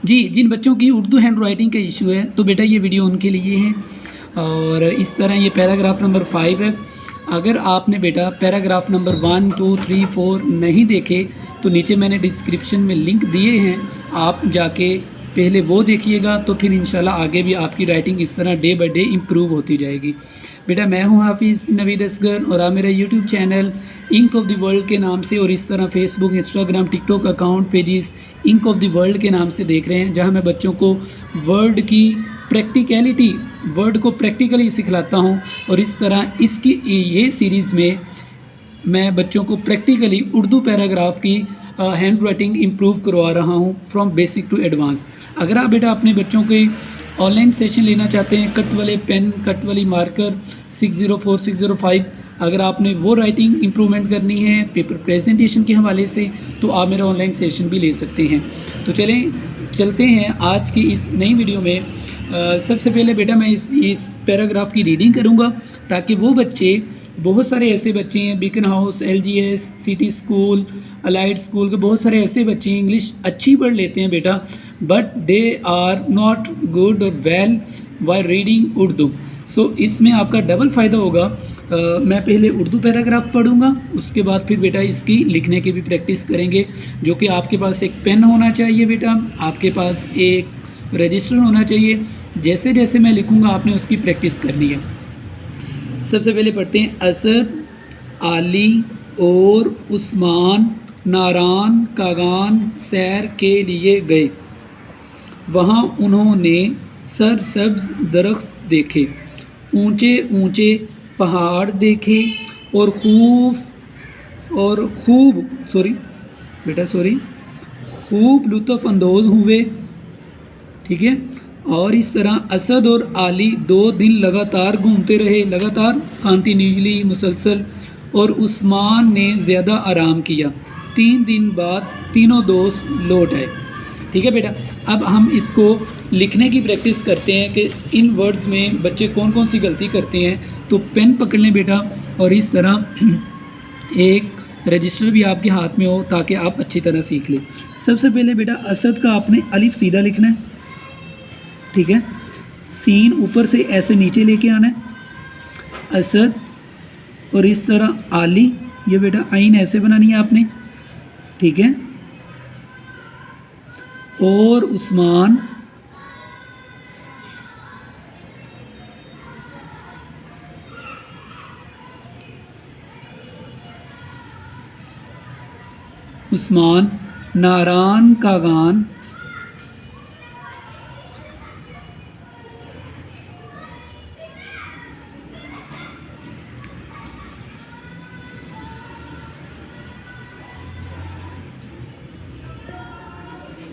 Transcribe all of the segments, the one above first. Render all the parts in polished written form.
जी, जिन बच्चों की Urdu hand writing का इशू है तो बेटा ये वीडियो उनके लिए है। और इस तरह ये पैराग्राफ नंबर 5 है। अगर आपने बेटा पैराग्राफ नंबर 1, 2, 3, 4 नहीं देखे तो नीचे मैंने डिस्क्रिप्शन में लिंक दिए हैं, आप जाके पहले वो देखिएगा तो फिर इंशाल्लाह आगे भी आपकी राइटिंग इस तरह डे बाय डे इम्प्रूव होती जाएगी। बेटा मैं हूँ हाफिज़ नवीद असगर और आप मेरा YouTube channel ink of the world के नाम से और इस तरह Facebook, Instagram, TikTok account pages ink of the world के नाम से देख रहे हैं, जहाँ मैं बच्चों को वर्ड की प्रैक्टिकलिटी, वर्ड को प्रैक्टिकली सिखलाता हूँ। और इस तरह इसकी ये सीरीज़ में मैं बच्चों को प्रैक्टिकली उर्दू पैराग्राफ की हैंड राइटिंग इम्प्रूव करवा रहा हूँ फ्रॉम बेसिक टू एडवांस। अगर आप बेटा अपने बच्चों के ऑनलाइन सेशन लेना चाहते हैं, कट वाले पेन, कट वाली मार्कर 604, 605, अगर आपने वो राइटिंग इम्प्रूवमेंट करनी है पेपर प्रेजेंटेशन के हवाले से तो आप मेरा ऑनलाइन सेशन भी ले सकते हैं। तो चलते हैं आज की इस नई वीडियो में। सबसे पहले बेटा मैं इस पैराग्राफ की रीडिंग करूंगा ताकि वो बच्चे, बहुत सारे ऐसे बच्चे हैं beacon house, LGS, city school, allied school के बहुत सारे ऐसे बच्चे हैं इंग्लिश अच्छी पढ़ लेते हैं बेटा, but they are not good और well why reading Urdu. So इसमें आपका डबल फ़ायदा होगा। मैं पहले उर्दू पैराग्राफ पढ़ूंगा, उसके बाद फिर बेटा इसकी लिखने की भी प्रैक्टिस करेंगे, जो कि आपके पास एक पेन होना चाहिए बेटा, आपके पास एक रजिस्टर होना चाहिए। जैसे जैसे मैं लिखूंगा आपने उसकी प्रैक्टिस करनी है। सबसे पहले पढ़ते हैं। असद, आली और उस्मान नारान कागान सैर के लिए गए। वहाँ उन्होंने सरसब्ज दरख्त देखे, ऊंचे ऊंचे पहाड़ देखे और खूब लुत्फ़ अंदोज़ हुए। ठीक है। और इस तरह असद और आली 2 दिन लगातार घूमते रहे, लगातार कंटिन्यूअसली, मुसलसल। और उस्मान ने ज़्यादा आराम किया। 3 दिन बाद तीनों दोस्त लौट आए। ठीक है बेटा। अब हम इसको लिखने की प्रैक्टिस करते हैं कि इन वर्ड्स में बच्चे कौन कौन सी गलती करते हैं। तो पेन पकड़ लें बेटा और इस तरह एक रजिस्टर भी आपके हाथ में हो ताकि आप अच्छी तरह सीख लें। सबसे पहले बेटा असद का आपने अलिफ सीधा लिखना है। ठीक है। सीन ऊपर से ऐसे नीचे लेके आना है, असद। और इस तरह आली, ये बेटा आइन ऐसे बनानी है आपने। ठीक है। और उस्मान, नारान कागान,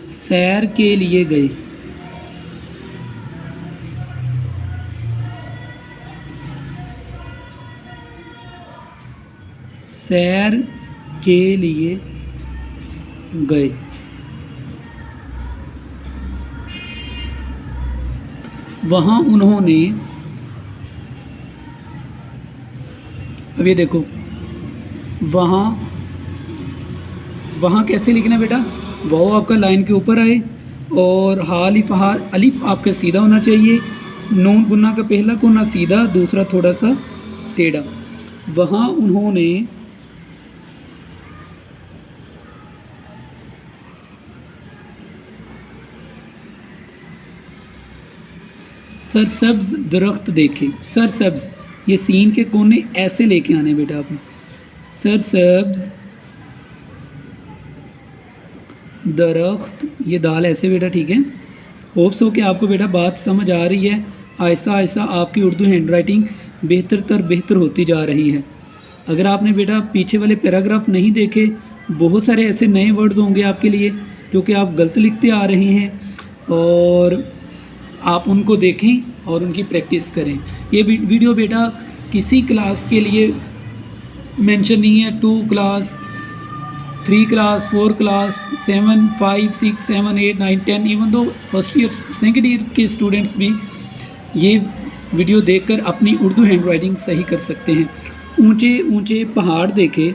सैर के लिए गए। सैर के लिए गए। वहाँ उन्होंने, अब ये देखो, वहाँ कैसे लिखना बेटा, वो आपका लाइन के ऊपर आए और अलिफ आपका सीधा होना चाहिए। नून गुन्ना का पहला गुन्ना सीधा, दूसरा थोड़ा सा टेढ़ा। वहाँ उन्होंने सरसब्ज दरख्त देखे। सरसब्ज, ये सीन के कोने ऐसे लेके आने बेटा आपने। सरसब्ज दरख्त, ये दाल ऐसे बेटा। ठीक है। होप्स हो कि आपको बेटा बात समझ आ रही है। आहिस्ता आहिस्ता आपकी उर्दू हैंड राइटिंग बेहतर होती जा रही है। अगर आपने बेटा पीछे वाले पैराग्राफ नहीं देखे, बहुत सारे ऐसे नए वर्ड्स होंगे आपके लिए जो कि आप गलत लिखते आ रहे हैं, और आप उनको देखें और उनकी प्रैक्टिस करें। ये वीडियो बेटा किसी क्लास के लिए मेंशन नहीं है। 2 class, 3 class, 4 class, 7, 5, 6, 7, 8, 9, 10, even though first year, second year के स्टूडेंट्स भी ये वीडियो देखकर अपनी उर्दू हैंड राइटिंग सही कर सकते हैं। ऊंचे ऊंचे पहाड़ देखे,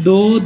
2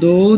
2